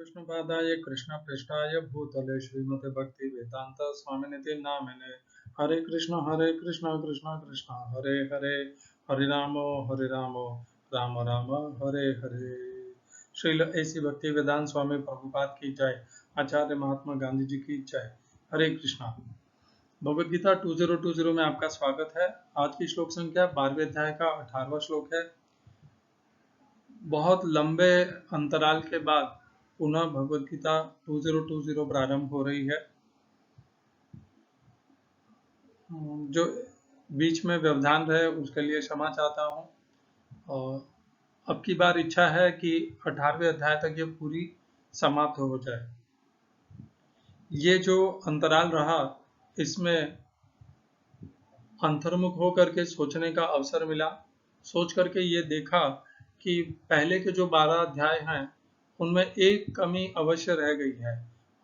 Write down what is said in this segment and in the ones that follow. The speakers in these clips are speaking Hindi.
विष्णुपादाय कृष्णपृष्ठाय भूतले श्रीमते भक्ति वेदांत स्वामिनिति नामिने हरे कृष्ण कृष्ण कृष्ण हरे हरे हरे रामो राम राम हरे हरे। श्रील ऐसी भक्ति वेदांत स्वामी प्रभुपाद की जय। आचार्य महात्मा गांधी जी की जय। हरे कृष्णा। भगवद गीता 2020 में आपका स्वागत है। आज की श्लोक संख्या 12वें अध्याय का 18वां श्लोक है। बहुत लंबे अंतराल के बाद पुनः भगवद गीता 2020 प्रारंभ हो रही है। जो बीच में व्यवधान रहे उसके लिए क्षमा चाहता हूँ, और अब की बार इच्छा है कि 18वें अध्याय तक ये पूरी समाप्त हो जाए। ये जो अंतराल रहा, इसमें अंतर्मुख होकर के सोचने का अवसर मिला। सोच करके ये देखा कि पहले के जो 12 अध्याय हैं उनमें एक कमी अवश्य रह गई है,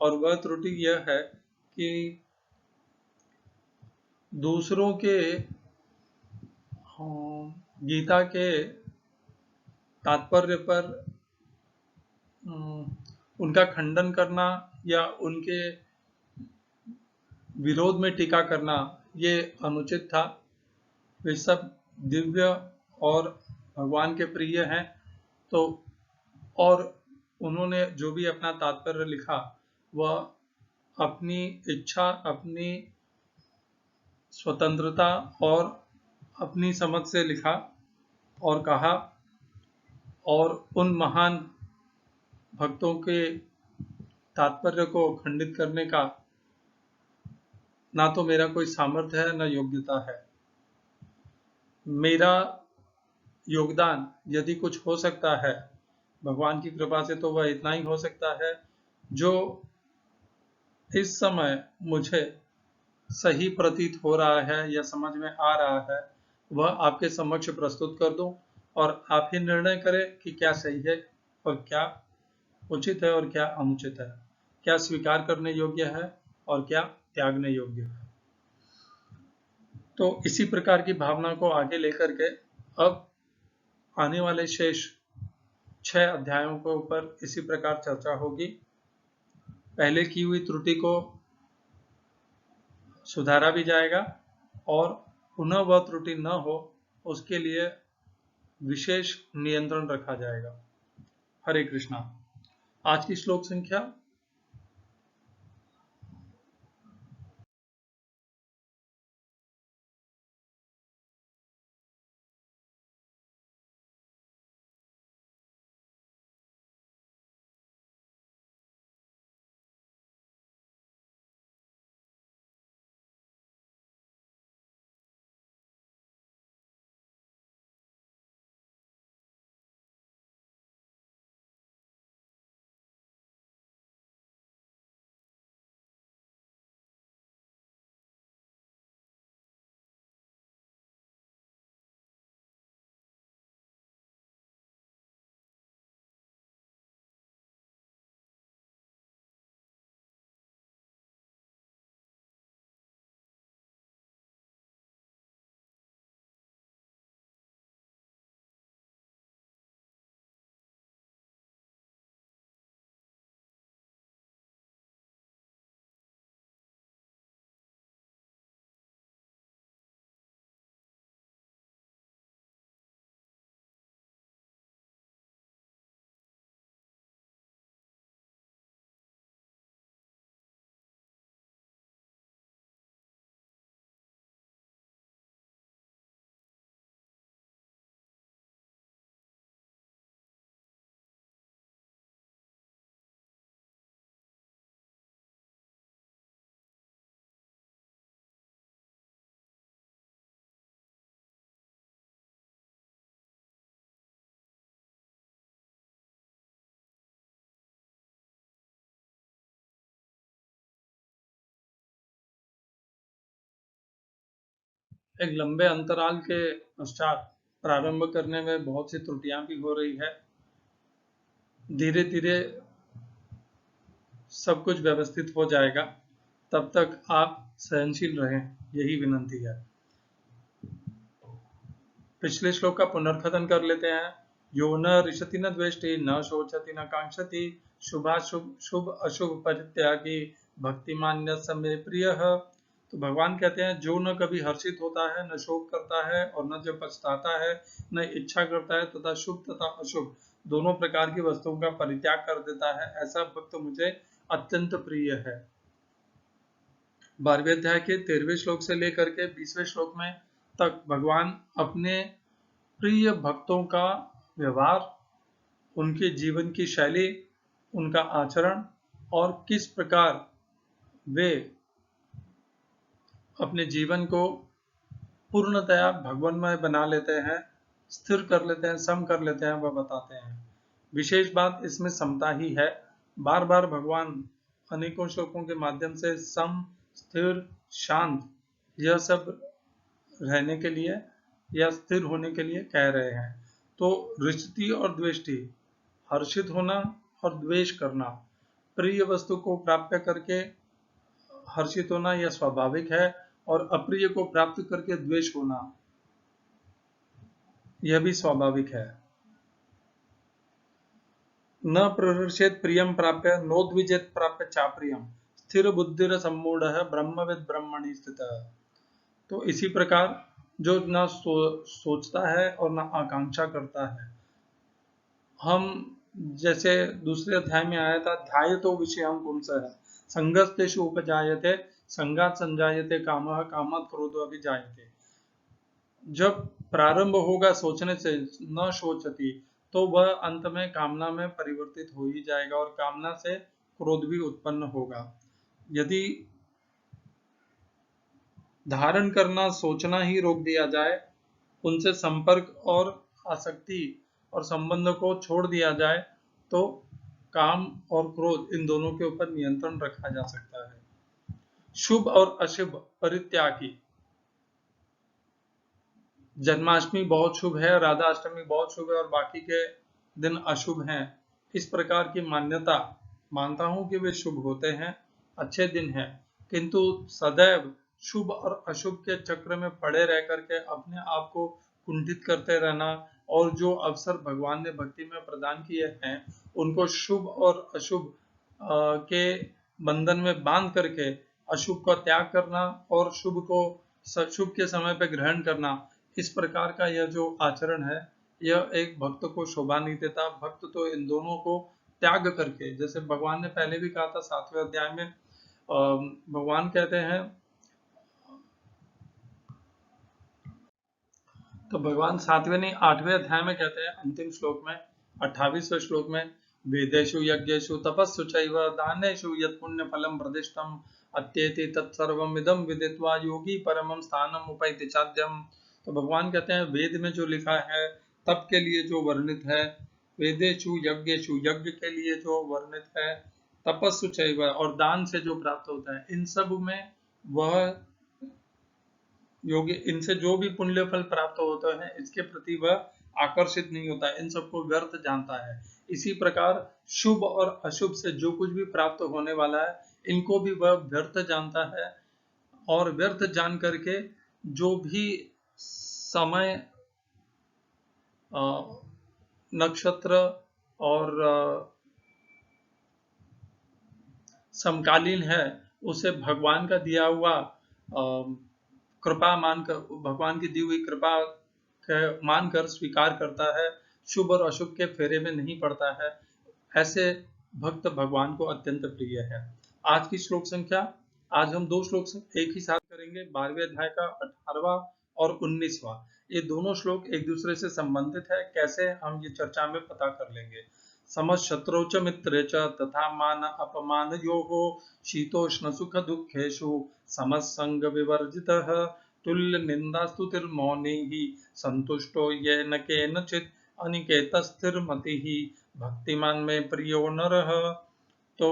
और वह त्रुटि यह है कि दूसरों के गीता के तात्पर्य पर उनका खंडन करना या उनके विरोध में टीका करना ये अनुचित था। वे सब दिव्य और भगवान के प्रिय हैं, तो और उन्होंने जो भी अपना तात्पर्य लिखा वह अपनी इच्छा, अपनी स्वतंत्रता और अपनी समझ से लिखा और कहा, और उन महान भक्तों के तात्पर्य को खंडित करने का ना तो मेरा कोई सामर्थ्य है, न योग्यता है। मेरा योगदान यदि कुछ हो सकता है भगवान की कृपा से, तो वह इतना ही हो सकता है जो इस समय मुझे सही प्रतीत हो रहा है या समझ में आ रहा है, वह आपके समक्ष प्रस्तुत कर दूं, और आप ही निर्णय करें कि क्या सही है और क्या उचित है और क्या अनुचित है, क्या स्वीकार करने योग्य है और क्या त्यागने योग्य है। तो इसी प्रकार की भावना को आगे लेकर के अब आने वाले शेष 6 अध्यायों के ऊपर इसी प्रकार चर्चा होगी। पहले की हुई त्रुटि को सुधारा भी जाएगा, और पुनः वह त्रुटि न हो उसके लिए विशेष नियंत्रण रखा जाएगा। हरे कृष्णा। आज की श्लोक संख्या एक लंबे अंतराल के पश्चात प्रारंभ करने में बहुत सी त्रुटियां भी हो रही है। धीरे धीरे सब कुछ व्यवस्थित हो जाएगा, तब तक आप सहनशील रहें, यही विनंती है। पिछले श्लोक का पुनर्कथन कर लेते हैं। यो न रिशति न द्वेष्टि न शोचति न कांक्षति शुभाशुभ शुभ अशुभ परित्यागी भक्तिमान्य समय प्रिय। तो भगवान कहते हैं जो न कभी हर्षित होता है, न शोक करता है और न जब पछताता है, न इच्छा करता है तथा शुभ तथा अशुभ दोनों प्रकार की वस्तुओं का परित्याग कर देता है, ऐसा भक्त मुझे अत्यंत प्रिय है। 12वें अध्याय के 13वें श्लोक से लेकर के 20वें श्लोक में तक भगवान अपने प्रिय भक्तों का व्यवहार, उनके जीवन की शैली, उनका आचरण और किस प्रकार वे अपने जीवन को पूर्णतया भगवानमय बना लेते हैं, स्थिर कर लेते हैं, सम कर लेते हैं, वह बताते हैं। विशेष बात इसमें समता ही है। बार बार भगवान अनेकों श्लोकों के माध्यम से सम, स्थिर, शांत यह सब रहने के लिए या स्थिर होने के लिए कह रहे हैं। तो रिष्टि और द्वेष्टि, हर्षित होना और द्वेष करना, प्रिय वस्तु को प्राप्त करके हर्षित होना यह स्वाभाविक है और अप्रिय को प्राप्त करके द्वेष होना यह भी स्वाभाविक है। न प्रहर्षेत प्रियम प्राप्य नोद्विजेत प्राप्य चाप्रियम स्थिर बुद्धिर सम्मूढ़ ब्रह्मविद ब्रह्मणि स्थितः। तो इसी प्रकार जो न सोचता है और न आकांक्षा करता है, हम जैसे दूसरे अध्याय में आया था, ध्यायतो विषयं पुंसः संगस्तेषु उपजायते संगात संजायते कामः कामात् क्रोधो अभिजायते। जब प्रारंभ होगा सोचने से न सोचती तो वह अंत में कामना में परिवर्तित हो ही जाएगा और कामना से क्रोध भी उत्पन्न होगा। यदि धारण करना सोचना ही रोक दिया जाए, उनसे संपर्क और आसक्ति और संबंध को छोड़ दिया जाए तो काम और क्रोध इन दोनों के ऊपर नियंत्रण रखा जा सकता है। शुभ और अशुभ परित्यागी, जन्माष्टमी बहुत शुभ है, राधा अष्टमी बहुत शुभ है और बाकी के दिन अशुभ हैं, इस प्रकार की मान्यता मानता हूं कि वे शुभ होते हैं, अच्छे दिन हैं, किंतु सदैव शुभ और अशुभ के चक्र में पड़े रह करके अपने आप को कुंठित करते रहना और जो अवसर भगवान ने भक्ति में प्रदान किए हैं उनको शुभ और अशुभ के बंधन में बांध करके अशुभ का त्याग करना और शुभ को शुभ के समय पे ग्रहण करना, इस प्रकार का यह जो आचरण है यह एक भक्त को शोभा नहीं देता। भक्त तो इन दोनों को त्याग करके, जैसे भगवान ने पहले भी कहा था 7वें अध्याय में, भगवान कहते हैं, तो भगवान 7वें नहीं 8वें अध्याय में कहते हैं अंतिम श्लोक में 28वें श्लोक में, वेदेषु यज्ञेषु तपस्सु चैव दानेषु यत् पुण्य फलम प्रदिष्टम अत्येति तत्सर्वम् इदं विदित्वा योगी परमं स्थानम उपैति चाद्यम। तो भगवान कहते हैं वेद में जो लिखा है, तप के लिए जो वर्णित है, वेदेषु यज्ञेषु यज्ञ के लिए जो वर्णित है, तपस्सु चैव और दान से जो प्राप्त होता है, इन सब में वह योगी, इनसे जो भी पुण्य फल प्राप्त होते हैं इसके प्रति वह आकर्षित नहीं होता है, इन सबको व्यर्थ जानता है। इसी प्रकार शुभ और अशुभ से जो कुछ भी प्राप्त होने वाला है इनको भी वह व्यर्थ जानता है और व्यर्थ जान करके जो भी समय, नक्षत्र और समकालीन है उसे भगवान का दिया हुआ कृपा मानकर, भगवान की दी हुई कृपा मानकर स्वीकार करता है, शुभ और अशुभ के फेरे में नहीं पड़ता है। ऐसे भक्त भगवान को अत्यंत प्रिय है। आज की श्लोक संख्या, आज हम 2 श्लोक एक ही साथ करेंगे, 12वें अध्याय का 18वां और 19वां। ये दोनों श्लोक एक दूसरे से संबंधित है, कैसे हम ये चर्चा में पता कर लेंगे। समशत्रौ च मित्रे च तथा मान अपमानयोः शीतोष्ण सुख दुःखेषु समसंग विवर्जितः तुल्य निंदास्तुतिर्मौनिः संतुष्टो येन केनचित् अनिकेतस्थिरमतिः भक्तिमान में प्रियो नरः। तो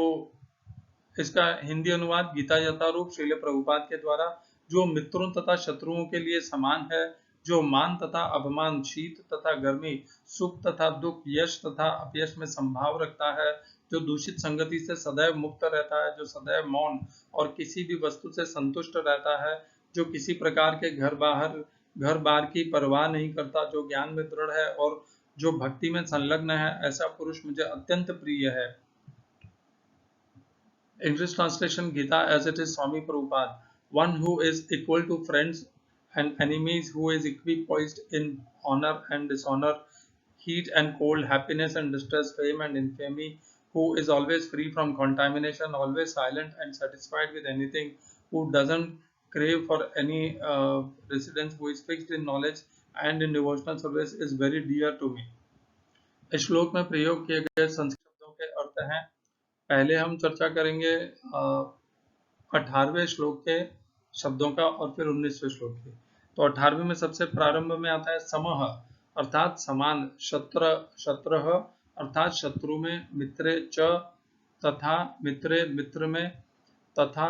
इसका हिंदी अनुवाद गीता यथारूप श्रील प्रभुपाद के द्वारा, जो मित्रों तथा शत्रुओं के लिए समान है, जो मान तथा अपमान, शीत तथा गर्मी, सुख तथा दुख, यश तथा अपयश में संभाव रखता है, जो दूषित संगति से सदैव मुक्त रहता है, जो सदैव मौन और किसी भी वस्तु से संतुष्ट रहता है, जो किसी प्रकार के घर बार की परवाह नहीं करता, जो ज्ञान में दृढ़ है और जो भक्ति में संलग्न है, ऐसा पुरुष मुझे अत्यंत प्रिय है। English translation Gita as it is Swami Prabhupada. One who is equal to friends and enemies, who is equipoised in honor and dishonor, heat and cold, happiness and distress, fame and infamy, who is always free from contamination, always silent and satisfied with anything, who doesn't crave for any residence, who is fixed in knowledge and in devotional service, is very dear to me. इस श्लोक में प्रयोग किए गए संस्कृत शब्दों के अर्थ हैं। पहले हम चर्चा करेंगे 18वें श्लोक के शब्दों का और फिर 19वें श्लोक के। तो 18वें में सबसे प्रारंभ में आता है समः अर्थात समान, शत्रः अर्थात शत्रु में, मित्रे च तथा, मित्रे मित्र में, तथा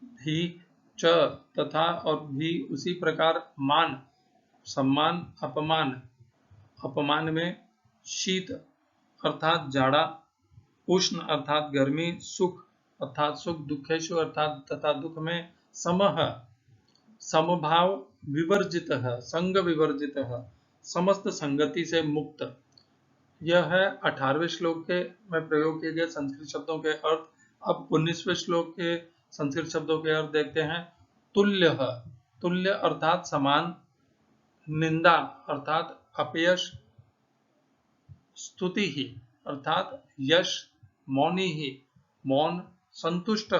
भी च तथा और भी उसी प्रकार, मान सम्मान, अपमान अपमान में, शीत अर्थात जाड़ा, उष्ण अर्थात गर्मी, सुख अर्थात सुख, दुखेशु अर्थात तथा दुख में, समः समभाव, विवर्जित संग विवर्जित समस्त संगति से मुक्त। यह है 18वें श्लोक के में प्रयोग किए गए संस्कृत शब्दों के अर्थ। अब 19वें श्लोक के संस्कृत शब्दों के अर्थ देखते हैं। तुल्य, तुल्य अर्थात समान, निंदा अर्थात अपयश, स्तुति ही अर्थात यश, मौनी ही मौन, संतुष्ट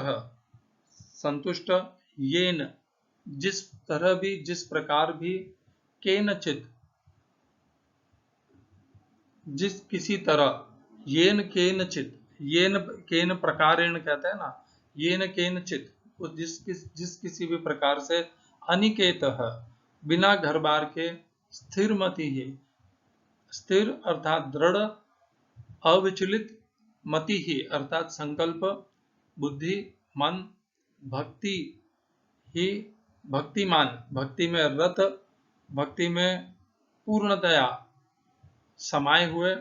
संतुष्ट, येन जिस तरह भी, जिस प्रकार भी, केनचित जिस किसी तरह, येन केनचित, येन केन प्रकारेण कहते हैं ना, येन केनचित जिस किसी भी प्रकार से, अनिकेतः बिना घर बार के, स्थिर मति ही स्थिर अर्थात दृढ़, अविचलित, मति ही अर्थात संकल्प, बुद्धि, मन, भक्ति ही भक्तिमान, भक्ति में रत, भक्ति में पूर्णतया समाये हुए,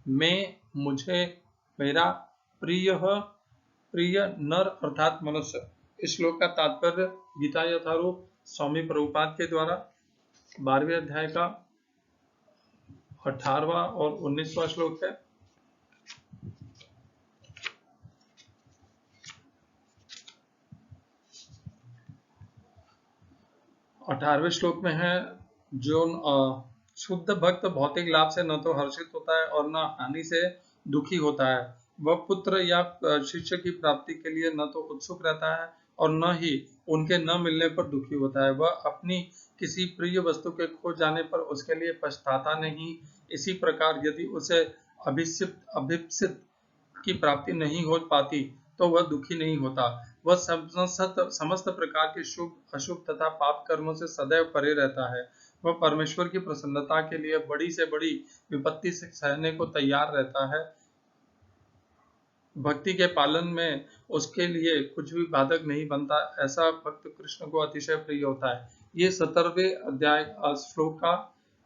मैं मुझे, मेरा, प्रिय प्रिय नर अर्थात मनुष्य। इस श्लोक का तात्पर्य गीता यथारूप स्वामी प्रभुपाद के द्वारा 12वें अध्याय का 18वां और 19वां श्लोक है। अठारहवें श्लोक में है, जो शुद्ध भक्त भौतिक लाभ से न तो हर्षित होता है और न हानि से दुखी होता है। वह पुत्र या शिष्य की प्राप्ति के लिए न तो उत्सुक रहता है और न ही उनके न मिलने पर दुखी होता है। वह अपनी किसी प्रिय वस्तु के खो जाने पर उसके लिए पछताता नहीं। इसी प्रकार यदि उसे अभिप्सित की प्राप्ति नहीं हो पाती तो वह दुखी नहीं होता। वह समस्त प्रकार के शुभ, अशुभ तथा पाप कर्मों से सदैव परे रहता है। वह परमेश्वर की प्रसन्नता के लिए बड़ी से बड़ी विपत्ति से सहने को तैयार रहता है। भक्ति के पालन में उसके लिए कुछ भी बाधक नहीं बनता। ऐसा भक्त कृष्ण को अतिशय प्रिय होता है। ये 17वें अध्याय श्लोक का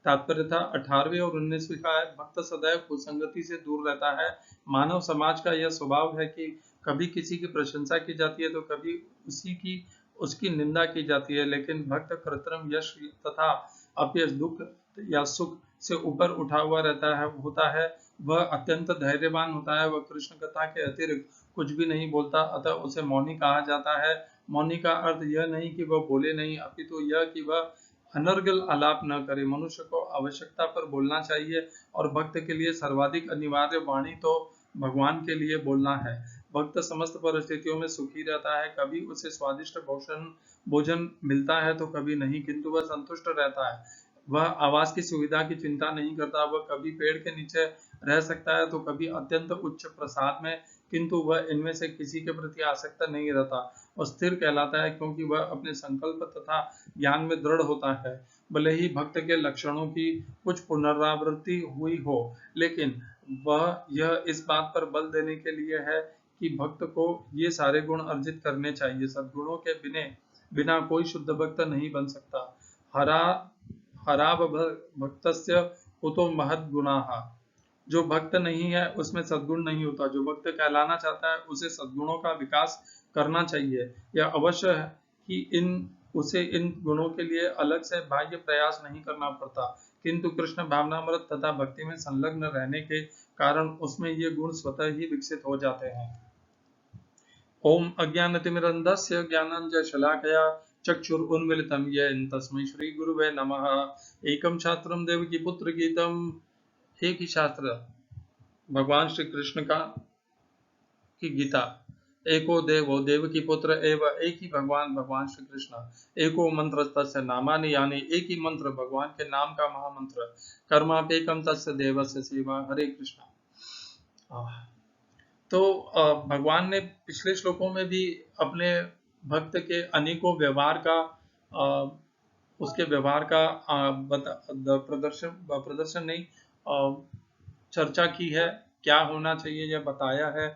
तात्पर्य था। 18वें और 19वें का है, भक्त सदैव कुसंगति से दूर रहता है। मानव समाज का यह स्वभाव है कि कभी किसी की प्रशंसा की जाती है तो कभी उसकी निंदा की जाती है, लेकिन भक्त कृत्रिम यश तथा अपयश, दुख या सुख से ऊपर उठा हुआ होता है। वह अत्यंत धैर्यवान होता है। वह कृष्ण कथा के अतिरिक्त कुछ भी नहीं बोलता, अतः उसे मौनी कहा जाता है। मौनी का अर्थ यह नहीं कि वह बोले नहीं, अपितु यह कि वह अनर्गल आलाप न करे। मनुष्य को आवश्यकता पर बोलना चाहिए और भक्त के लिए सर्वाधिक अनिवार्य वाणी तो भगवान के लिए बोलना है। भक्त समस्त परिस्थितियों में सुखी रहता है। कभी उसे स्वादिष्ट भोजन मिलता है तो कभी नहीं, किंतु वह संतुष्ट रहता है। वह आवास की सुविधा की चिंता नहीं करता। वह कभी पेड़ के नीचे रह सकता है तो कभी अत्यंत उच्च प्रसाद में, किंतु वह इनमें से किसी के प्रति आसक्त नहीं रहता। वह स्थिर कहलाता है क्योंकि वह अपने संकल्प तथा ज्ञान में दृढ़ होता है। भले ही भक्त के लक्षणों की कुछ पुनरावृत्ति हुई हो, लेकिन वह यह इस बात पर बल देने के लिए है कि भक्त को ये सारे गुण अर्जित करने चाहिए। सद्गुणों के बिना कोई शुद्ध भक्त नहीं बन सकता। हरा भक्तस्य कुतो महद गुणाः। जो भक्त नहीं है उसमें सद्गुण नहीं होता। जो भक्त कहलाना चाहता है उसे सद्गुणों का विकास करना चाहिए। यह अवश्य है कि उसे इन गुणों के लिए अलग से बाह्य प्रयास नहीं करना पड़ता, किंतु कृष्ण भावनामृत तथा भक्ति में संलग्न रहने के कारण उसमें ये गुण स्वतः ही विकसित हो जाते हैं। ओम अज्ञानतिमिरन्धस्य ज्ञानाञ्जनशलाकया चक्षुरुन्मीलितं येन तस्मै श्री गुरुवे नमः। एकम शास्त्रम देवकी पुत्र गीतम, एक ही शास्त्र भगवान श्री कृष्ण का की गीता। एको देवो देवकी पुत्र एव, एक ही भगवान श्री कृष्ण। एको मंत्र तस्य नामानि, यानी एक ही मंत्र भगवान के नाम का महामंत्र। कर्मापेकम तस्य देवस्य सेवा। हरे कृष्णा। तो भगवान ने पिछले श्लोकों में भी अपने भक्त के अनेकों व्यवहार का उसके व्यवहार का प्रदर्शन नहीं चर्चा की है, क्या होना चाहिए यह बताया है।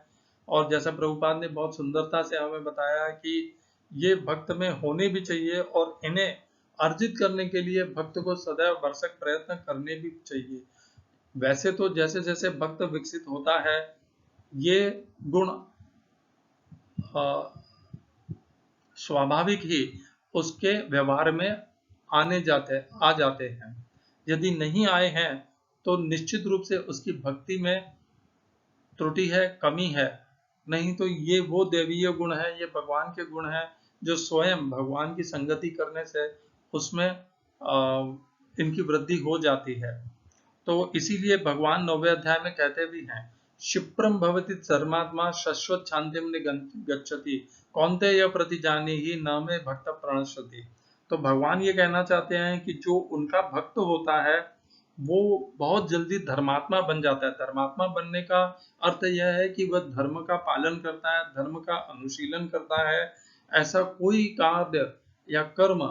और जैसा प्रभुपाद ने बहुत सुंदरता से हमें बताया है कि ये भक्त में होने भी चाहिए और इन्हें अर्जित करने के लिए भक्त को सदैव भरसक प्रयत्न करने भी चाहिए। वैसे तो जैसे जैसे भक्त विकसित होता है ये गुण स्वाभाविक ही उसके व्यवहार में आ जाते हैं। यदि नहीं आए हैं तो निश्चित रूप से उसकी भक्ति में त्रुटि है, कमी है। नहीं तो ये वो देवीय गुण है, ये भगवान के गुण है जो स्वयं भगवान की संगति करने से उसमें इनकी वृद्धि हो जाती है। तो इसीलिए भगवान 9वें अध्याय में कहते भी हैं, क्षिप्रम भवति धर्मात्मा शाश्वत शांतिम गच्छति कौन्तेय प्रतिजानी ही न मे भक्त प्रणश्यति। तो भगवान ये कहना चाहते हैं कि जो उनका भक्त होता है वो बहुत जल्दी धर्मात्मा बन जाता है। धर्मात्मा बनने का अर्थ यह है कि वह धर्म का पालन करता है, धर्म का अनुशीलन करता है। ऐसा कोई कार्य या कर्म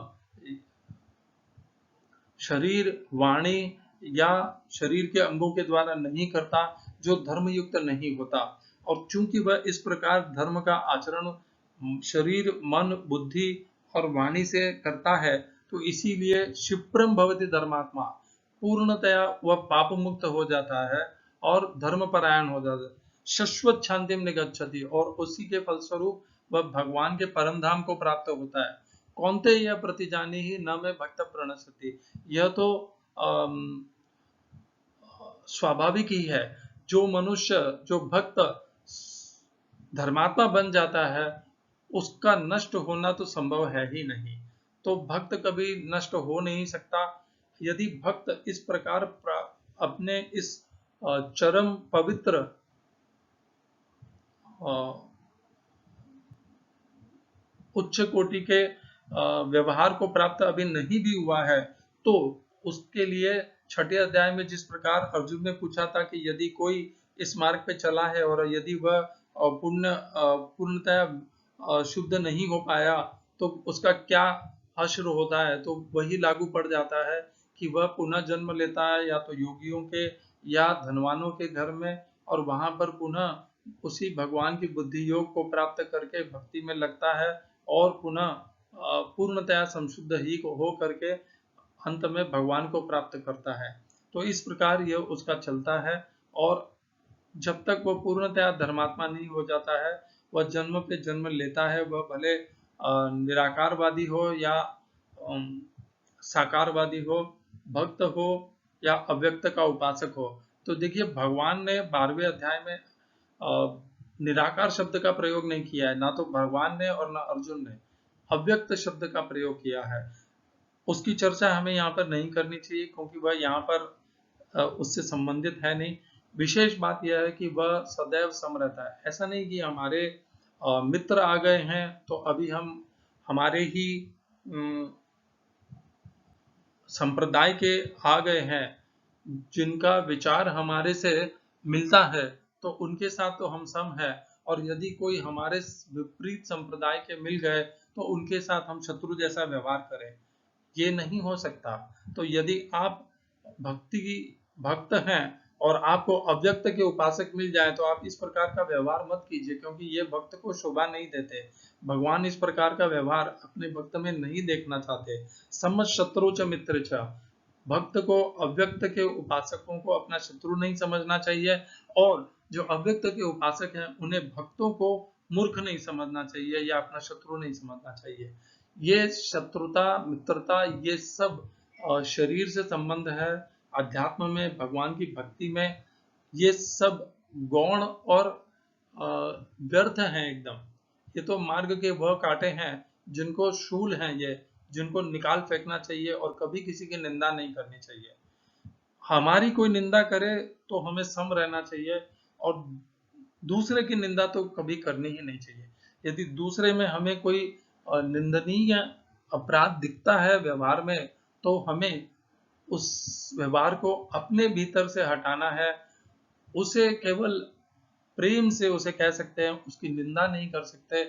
शरीर, वाणी या शरीर के अंगों के द्वारा नहीं करता जो धर्मयुक्त नहीं होता। और चूंकि वह इस प्रकार धर्म का आचरण शरीर, मन, बुद्धि और वाणी से करता है तो इसीलिए क्षिप्रम भवति धर्मात्मा, पूर्णतया वह पाप मुक्त हो जाता है और धर्मपरायण हो जाता है। शाश्वत शांतिम निगच्छति, और उसी के फलस्वरूप वह भगवान के परम धाम को प्राप्त होता है। कौनते यह प्रतिजानी ही न में भक्त प्रणश्यति, यह तो स्वाभाविक ही है। जो मनुष्य, जो भक्त धर्मात्मा बन जाता है उसका नष्ट होना तो संभव है ही नहीं। तो भक्त कभी नष्ट हो नहीं सकता। यदि भक्त इस प्रकार अपने इस चरम पवित्र उच्च कोटि के व्यवहार को प्राप्त अभी नहीं भी हुआ है तो उसके लिए 6ठे अध्याय में जिस प्रकार अर्जुन ने पूछा था कि यदि कोई इस मार्ग पे चला है और यदि वह पूर्णतया शुद्ध नहीं हो पाया तो उसका क्या हश्र होता है, तो वही लागू पड़ जाता है कि वह पुनः जन्म लेता है या तो योगियों के या धनवानों के घर में, और वहां पर पुनः उसी भगवान की बुद्धि योग को प्राप्त करके भक्ति में लगता है और पुनः पूर्णतया संशुद्ध ही हो करके अंत में भगवान को प्राप्त करता है। तो इस प्रकार यह उसका चलता है और जब तक वह पूर्णतया धर्मात्मा नहीं हो जाता है वह जन्म पे जन्म लेता है। वह भले निराकारवादी हो या साकारवादी हो, भक्त हो या अव्यक्त का उपासक हो। तो देखिए भगवान ने 12वें अध्याय में निराकार शब्द का प्रयोग नहीं किया है, ना तो भगवान ने और ना अर्जुन ने अव्यक्त शब्द का प्रयोग किया है। उसकी चर्चा हमें यहाँ पर नहीं करनी चाहिए क्योंकि वह यहाँ पर उससे संबंधित है नहीं। विशेष बात यह है कि वह सदैव सम रहता है। ऐसा नहीं कि हमारे मित्र आ गए हैं तो अभी हम हमारे ही संप्रदाय के आ गए हैं जिनका विचार हमारे से मिलता है तो उनके साथ तो हम सम है, और यदि कोई हमारे विपरीत संप्रदाय के मिल गए तो उनके साथ हम शत्रु जैसा व्यवहार करें, ये नहीं हो सकता। तो यदि आप भक्त हैं और आपको अव्यक्त के उपासक मिल जाए तो आप इस प्रकार का व्यवहार मत कीजिए क्योंकि ये भक्त को शोभा नहीं देते। भगवान इस प्रकार का व्यवहार अपने भक्त में नहीं देखना चाहते। समझ शत्रु च मित्र च, भक्त को अव्यक्त के उपासकों को अपना शत्रु नहीं समझना चाहिए और जो अव्यक्त के उपासक हैं उन्हें भक्तों को मूर्ख नहीं समझना चाहिए या अपना शत्रु नहीं समझना चाहिए। ये शत्रुता, मित्रता, ये सब शरीर से संबंध है। अध्यात्म में, भगवान की भक्ति में ये सब गौण और व्यर्थ हैं एकदम। ये तो मार्ग के वह कांटे हैं जिनको शूल हैं, ये जिनको निकाल फेंकना चाहिए और कभी किसी की निंदा नहीं करनी चाहिए। हमारी कोई निंदा करे तो हमें सम रहना चाहिए, और दूसरे की निंदा तो कभी करनी ही नहीं चाहिए। यदि दूसरे में हमें कोई निंदनीय अपराध दिखता है व्यवहार में, तो हमें उस व्यवहार को अपने भीतर से हटाना है। उसे केवल प्रेम से उसे कह सकते हैं, उसकी निंदा नहीं कर सकते।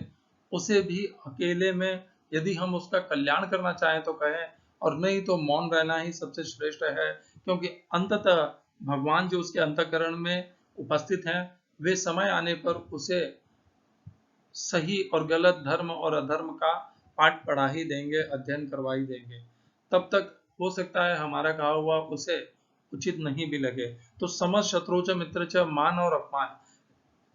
उसे भी अकेले में यदि हम उसका कल्याण करना चाहें तो कहें, और नहीं तो मौन रहना ही सबसे श्रेष्ठ है। क्योंकि अंततः भगवान जो उसके अंतःकरण में उपस्थित हैं, वे समय आने पर उसे सही और गलत, धर्म और अधर्म का पाठ पढ़ा ही देंगे, अध्ययन करवा ही देंगे। तब तक हो सकता है हमारा कहा हुआ उसे उचित नहीं भी लगे। तो समझ शत्रु च मित्र च, मान और अपमान,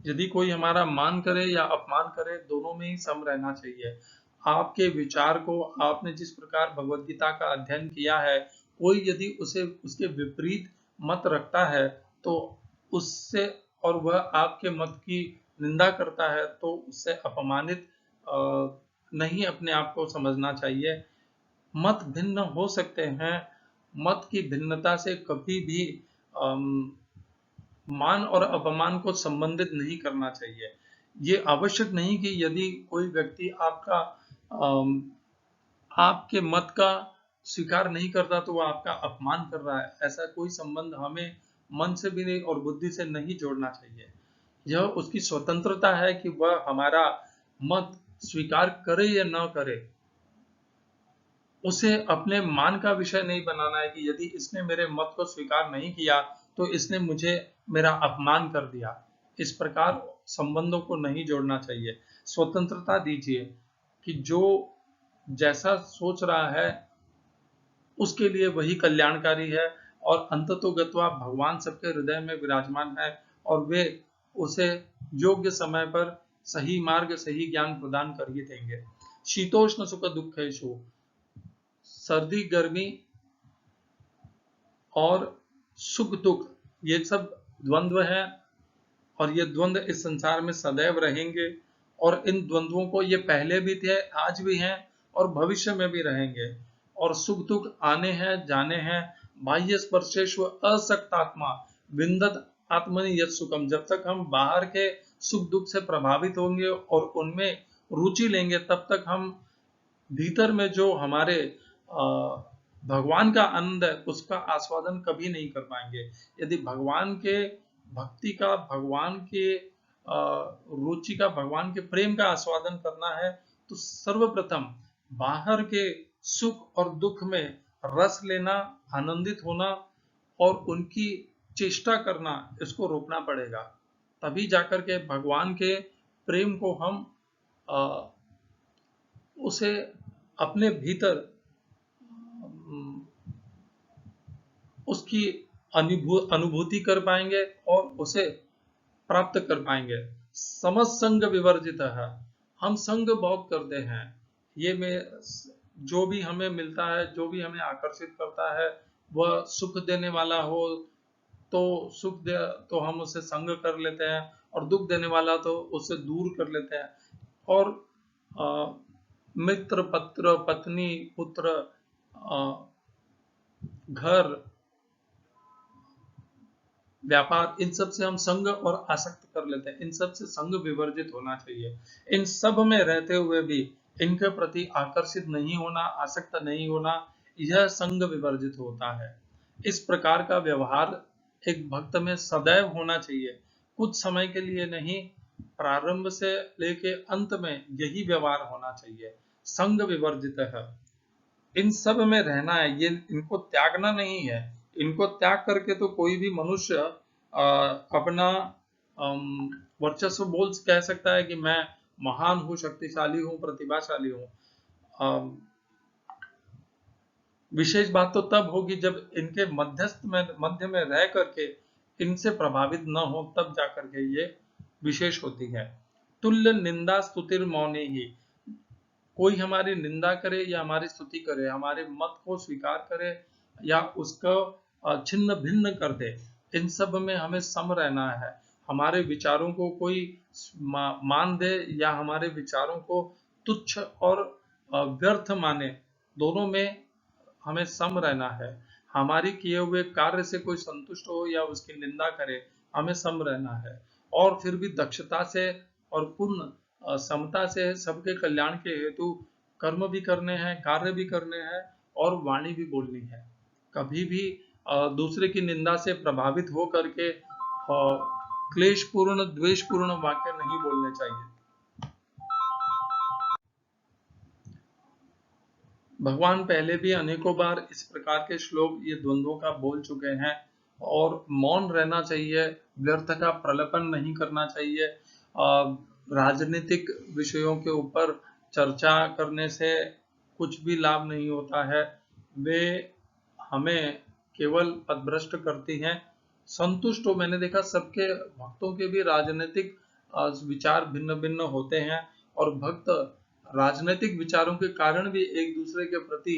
यदि कोई हमारा मान करे या अपमान करे, दोनों में ही सम रहना चाहिए। आपके विचार को, आपने जिस प्रकार भगवत गीता का अध्ययन किया है, कोई यदि उसे उसके विपरीत मत रखता है तो उससे, और वह आपके मत की निंदा करता है, तो उससे अपमानित नहीं अपने आप को समझना चाहिए। मत भिन्न हो सकते हैं, मत की भिन्नता से कभी भी अम, मान और अपमान को संबंधित नहीं करना चाहिए। ये आवश्यक नहीं कि यदि कोई व्यक्ति आपके मत का स्वीकार नहीं करता तो वह आपका अपमान कर रहा है, ऐसा कोई संबंध हमें मन से भी नहीं और बुद्धि से नहीं जोड़ना चाहिए। यह उसकी स्वतंत्रता है कि वह हमारा मत स्वीकार करे या न करे। उसे अपने मान का विषय नहीं बनाना है कि यदि इसने मेरे मत को स्वीकार नहीं किया तो इसने मुझे मेरा अपमान कर दिया। इस प्रकार संबंधों को नहीं जोड़ना चाहिए। स्वतंत्रता दीजिए कि जो जैसा सोच रहा है उसके लिए वही कल्याणकारी है, और अंततोगत्वा भगवान सबके हृदय में विराजमान है, और वे उसे योग्य समय पर सही मार्ग, सही ज्ञान प्रदान कर ही देंगे। शीतोष्ण सुख दुखेषु, सर्दी गर्मी और सुख दुख, ये सब द्वंद्व हैं, और ये द्वंद्व इस संसार में सदैव रहेंगे। और इन द्वंद्वों को, ये पहले भी थे, आज भी हैं और भविष्य में भी रहेंगे। और सुख दुख आने हैं, जाने हैं। बाह्य स्पर्शेषु असक्तात्मा विन्दत आत्मनि यत् सुखम, जब तक हम बाहर के सुख दुख से प्रभावित होंगे और उनमें रुचि लेंगे, तब तक हम भीतर में जो हमारे भगवान का आनंद है उसका आस्वादन कभी नहीं कर पाएंगे। यदि भगवान के भक्ति का, भगवान के रुचि का, भगवान के प्रेम का आस्वादन करना है, तो सर्वप्रथम बाहर के सुख और दुख में रस लेना, आनंदित होना और उनकी चेष्टा करना, इसको रोकना पड़ेगा। तभी जाकर के भगवान के प्रेम को हम उसे अपने भीतर उसकी अनुभूति कर पाएंगे और उसे प्राप्त कर पाएंगे। समझ संग विवर्जित है, हम संग बहुत करते हैं। ये में जो भी हमें मिलता है, जो भी हमें आकर्षित करता है, वह सुख देने वाला हो तो तो हम उससे संग कर लेते हैं, और दुख देने वाला तो उससे दूर कर लेते हैं। और मित्र, पत्र, पत्नी, पुत्र, घर, व्यापार, इन सब से हम संग और आसक्त कर लेते हैं। इन सब से संग विवर्जित होना चाहिए। इन सब में रहते हुए भी इनके प्रति आकर्षित नहीं होना, आसक्त नहीं होना, यह संग विवर्जित होता है। इस प्रकार का व्यवहार एक भक्त में सदैव होना चाहिए, कुछ समय के लिए नहीं, प्रारंभ से लेके अंत में यही व्यवहार होना चाहिए। संग विवर्जित है, इन सब में रहना है, ये इनको त्यागना नहीं है। इनको त्याग करके तो कोई भी मनुष्य अपना वर्चस्व बोल कह सकता है कि मैं महान हूँ, शक्तिशाली हूँ, प्रतिभाशाली हूँ। विशेष बात तो तब होगी जब इनके मध्य में रह करके इनसे प्रभावित न हो, तब जाकर के ये विशेष होती है। तुल्य निंदा स्तुतिर मौने ही, कोई हमारी निंदा करे या हमारी स्तुति करे, हमारे मत को स्वीकार करे या उसको छिन्न भिन्न कर दे, इन सब में हमें सम रहना है। हमारे विचारों को कोई मान दे या हमारे विचारों को तुच्छ और व्यर्थ माने, दोनों में हमें सम रहना है। हमारी किए हुए कार्य से कोई संतुष्ट हो या उसकी निंदा करे, हमें सम रहना है। और फिर भी दक्षता से और पूर्ण समता से सबके कल्याण के हेतु कर्म भी करने हैं, कार्य भी करने हैं और वाणी भी बोलनी है। कभी भी दूसरे की निंदा से प्रभावित हो करके क्लेशपूर्ण द्वेषपूर्ण वाक्य नहीं बोलने चाहिए। भगवान पहले भी अनेकों बार इस प्रकार के श्लोक ये द्वंद्वों का बोल चुके हैं और मौन रहना चाहिए, व्यर्थ का प्रलपन नहीं करना चाहिए। राजनीतिक विषयों के ऊपर चर्चा करने से कुछ भी लाभ नहीं होता है, वे हमें केवल पथभ्रष्ट करती हैं। संतुष्ट हो, मैंने देखा सबके भक्तों के भी राजनीतिक विचार भिन्न भिन्न होते हैं और भक्त राजनीतिक विचारों के कारण भी एक दूसरे के प्रति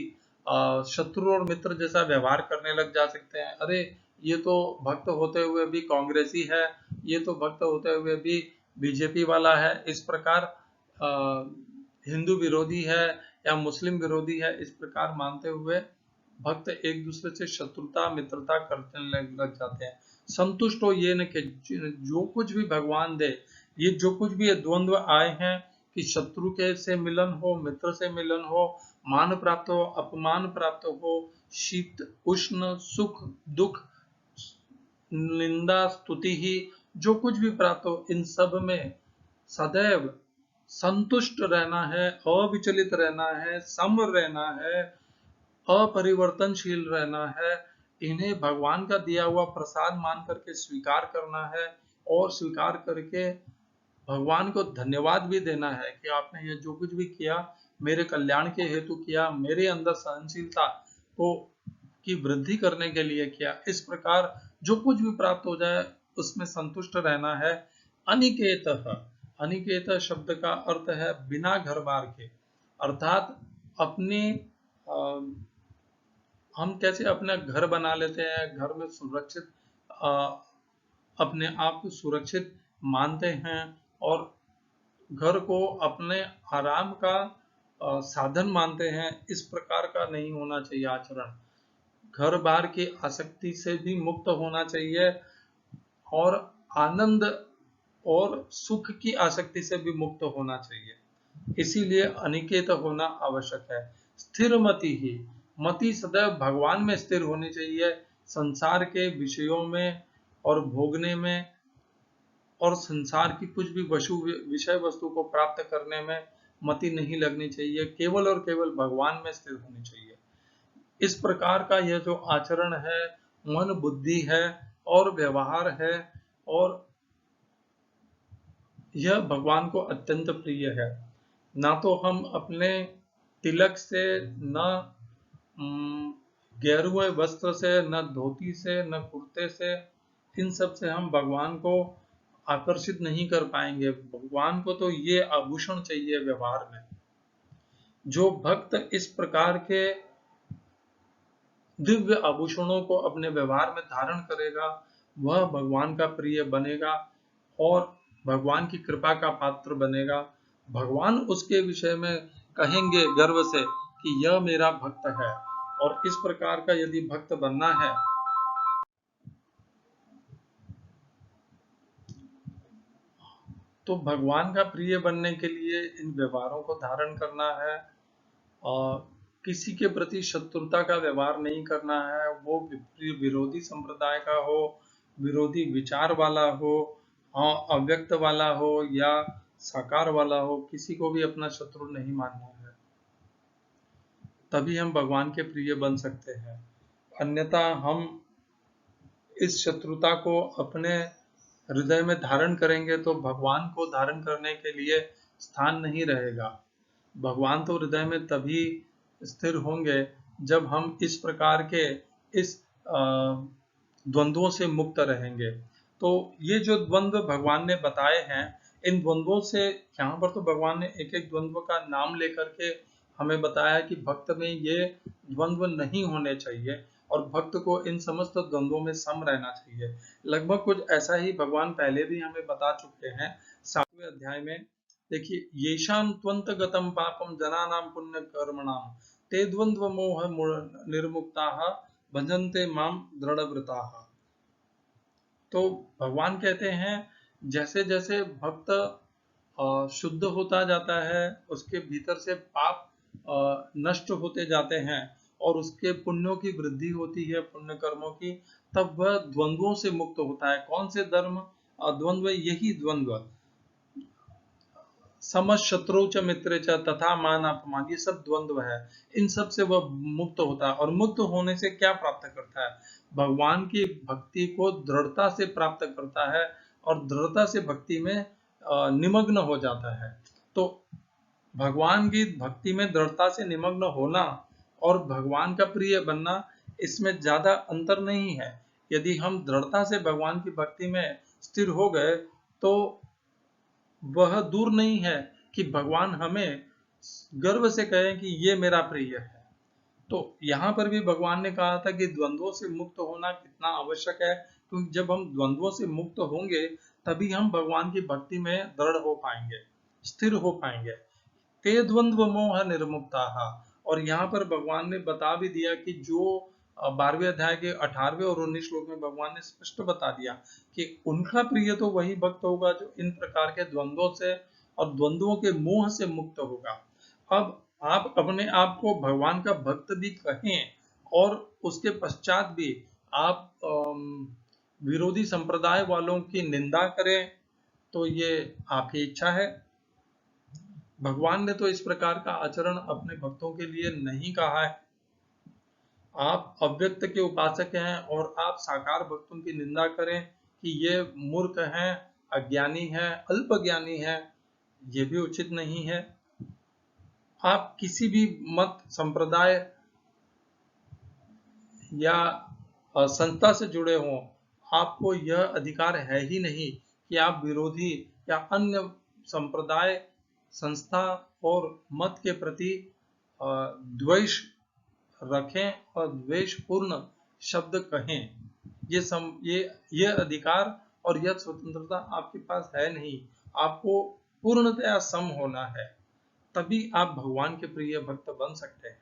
शत्रु और मित्र जैसा व्यवहार करने लग जा सकते हैं। अरे ये तो भक्त होते हुए भी कांग्रेसी है, ये तो भक्त होते हुए भी बीजेपी वाला है, इस प्रकार हिंदू विरोधी है या मुस्लिम विरोधी है, इस प्रकार मानते हुए भक्त एक दूसरे से शत्रुता मित्रता करने लग जाते हैं। संतुष्ट हो ये न कि जो कुछ भी भगवान दे, ये जो कुछ भी ये द्वंद्व आए हैं कि शत्रु के से मिलन हो, मित्र से मिलन हो, मान प्राप्त हो, अपमान प्राप्त हो, शीत उष्ण सुख दुख निंदा स्तुति ही जो कुछ भी प्राप्त हो, इन सब में सदैव संतुष्ट रहना है, अविचलित रहना है, सम रहना है, अपरिवर्तनशील रहना है। इन्हें भगवान का दिया हुआ प्रसाद मान करके स्वीकार करना है और स्वीकार करके भगवान को धन्यवाद भी देना है कि आपने ये जो कुछ भी किया मेरे कल्याण के हेतु किया, मेरे अंदर सहनशीलता को की वृद्धि करने के लिए किया। इस प्रकार जो कुछ भी प्राप्त हो जाए उसमें संतुष्ट रहना है। अनिकेत, अनिकेत शब्द का अर्थ है बिना घर बार के, अर्थात अपने हम कैसे अपना घर बना लेते हैं, घर में सुरक्षित अपने आप को सुरक्षित मानते हैं और घर को अपने आराम का साधन मानते हैं, इस प्रकार का नहीं होना चाहिए आचरण। घर बार की आसक्ति से भी मुक्त होना चाहिए और आनंद और सुख की आसक्ति से भी मुक्त होना चाहिए। इसीलिए अनिकेत होना आवश्यक है। स्थिर मति ही, मति सदैव भगवान में स्थिर होनी चाहिए, संसार के विषयों में और भोगने में और संसार की कुछ भी विषय वस्तु को प्राप्त करने में मति नहीं लगनी चाहिए, केवल और केवल भगवान में स्थिर होनी चाहिए। इस प्रकार का यह जो आचरण है, मन बुद्धि है और व्यवहार है, और यह भगवान को अत्यंत प्रिय है। ना तो हम अपने तिलक से, न गेरुए वस्त्र से, न धोती से, न कुर्ते से, इन सब से हम भगवान को आकर्षित नहीं कर पाएंगे। भगवान को तो ये आभूषण चाहिए व्यवहार में। जो भक्त इस प्रकार के दिव्य आभूषणों को अपने व्यवहार में धारण करेगा, वह भगवान का प्रिय बनेगा और भगवान की कृपा का पात्र बनेगा। भगवान उसके विषय में कहेंगे गर्व से कि यह मेरा भक्त है। और इस प्रकार का यदि भक्त बनना है तो भगवान का प्रिय बनने के लिए इन व्यवहारों को धारण करना है और किसी के प्रति शत्रुता का व्यवहार नहीं करना है, वो विरोधी संप्रदाय का हो, विरोधी विचार वाला हो, अव्यक्त वाला हो या साकार वाला हो, किसी को भी अपना शत्रु नहीं मानना है। तभी हम भगवान के प्रिय बन सकते हैं, अन्यथा हम इस शत्रुता को अपने हृदय में धारण करेंगे तो भगवान को धारण करने के लिए स्थान नहीं रहेगा। भगवान तो हृदय में तभी स्थिर होंगे जब हम इस प्रकार के इस द्वंद्वों से मुक्त रहेंगे। तो ये जो द्वंद्व भगवान ने बताए हैं, इन द्वंद्वों से यहाँ पर तो भगवान ने एक एक द्वंद्व का नाम लेकर के हमें बताया कि भक्त में ये द्वंद्व नहीं होने चाहिए और भक्त को इन समस्त द्वंद्वों में सम रहना चाहिए। लगभग कुछ ऐसा ही भगवान पहले भी हमें बता चुके हैं 7वें अध्याय में। देखिए, येषां त्वन्तगतं पापं जनानां पुण्य कर्मणां ते द्वंद्व मोह निर्मुक्ताः भजन्ते मां दृढ़व्रताः। तो भगवान कहते हैं जैसे जैसे भक्त शुद्ध होता जाता है, उसके भीतर से पाप नष्ट होते जाते हैं और उसके पुण्यों की वृद्धि होती है, पुण्य कर्मों की, तब वह द्वंद्वों से मुक्त होता है। कौन से धर्म? द्वंद्व, यही द्वंद्व, सम शत्रु च मित्र च तथा मान अपमान, ये सब द्वंद्व है। इन सब से वह मुक्त होता है और मुक्त होने से क्या प्राप्त करता है? भगवान की भक्ति को दृढ़ता से प्राप्त करता है और दृढ़ता से भक्ति में निमग्न हो जाता है। तो भगवान की भक्ति में दृढ़ता से निमग्न होना और भगवान का प्रिय बनना, इसमें ज्यादा अंतर नहीं है। यदि हम दृढ़ता से भगवान की भक्ति में स्थिर हो गए तो वह दूर नहीं है कि भगवान हमें गर्व से कहें कि ये मेरा प्रिय है। तो यहाँ पर भी भगवान ने कहा था कि द्वंद्वों से मुक्त होना कितना आवश्यक है, क्योंकि जब हम द्वंद्वों से मुक्त होंगे तभी हम भगवान की भक्ति में दृढ़ हो पाएंगे, स्थिर हो पाएंगे। ते द्वंद्व मोह निर्मुक्ताः। और यहाँ पर भगवान ने बता भी दिया कि जो 12वें अध्याय के 18वें और 19 श्लोक में भगवान ने स्पष्ट बता दिया कि उनका प्रिय तो वही भक्त होगा जो इन प्रकार के द्वंद्वों से और द्वंद्वों के मोह से मुक्त होगा। अब आप अपने आप को भगवान का भक्त भी कहें और उसके पश्चात भी आप विरोधी संप्रदाय वालों की निंदा करें, तो ये आपकी इच्छा है। भगवान ने तो इस प्रकार का आचरण अपने भक्तों के लिए नहीं कहा है। आप अव्यक्त के उपासक हैं और आप साकार भक्तों की निंदा करें कि ये मूर्ख हैं, अज्ञानी हैं, अल्पज्ञानी हैं, ये भी उचित नहीं है। आप किसी भी मत, संप्रदाय या संस्था से जुड़े हों, आपको यह अधिकार है ही नहीं कि आप विरोधी या अन्य संप्रदाय, संस्था और मत के प्रति द्वेष रखें और द्वेषपूर्ण शब्द कहें। ये अधिकार और यह स्वतंत्रता आपके पास है नहीं। आपको पूर्णतया सम होना है, तभी आप भगवान के प्रिय भक्त बन सकते हैं।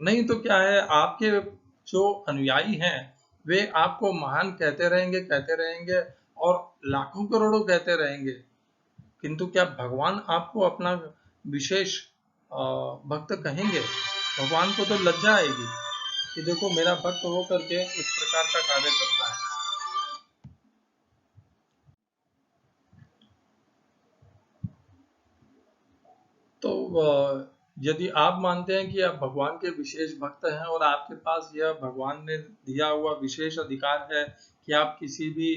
नहीं तो क्या है, आपके जो अनुयायी हैं वे आपको महान कहते रहेंगे और लाखों करोड़ों कहते रहेंगे, किंतु क्या भगवान आपको अपना विशेष भक्त कहेंगे? भगवान को तो लज्जा आएगी कि देखो मेरा भक्त हो करके इस प्रकार का कार्य करता है। तो यदि आप मानते हैं कि आप भगवान के विशेष भक्त हैं और आपके पास यह भगवान ने दिया हुआ विशेष अधिकार है कि आप किसी भी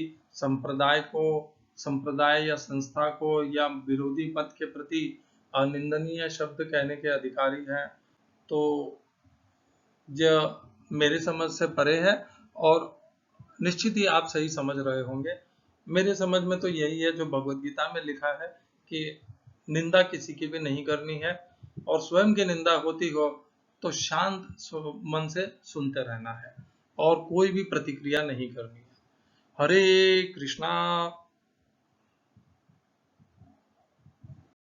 संप्रदाय या संस्था को या विरोधी मत के प्रति निंदनीय शब्द कहने के अधिकारी हैं, तो यह मेरे समझ से परे है और निश्चित ही आप सही समझ रहे होंगे। मेरे समझ में तो यही है जो भगवद गीता में लिखा है कि निंदा किसी की भी नहीं करनी है और स्वयं की निंदा होती हो तो शांत मन से सुनते रहना है और कोई भी प्रतिक्रिया नहीं करनी है। हरे कृष्णा।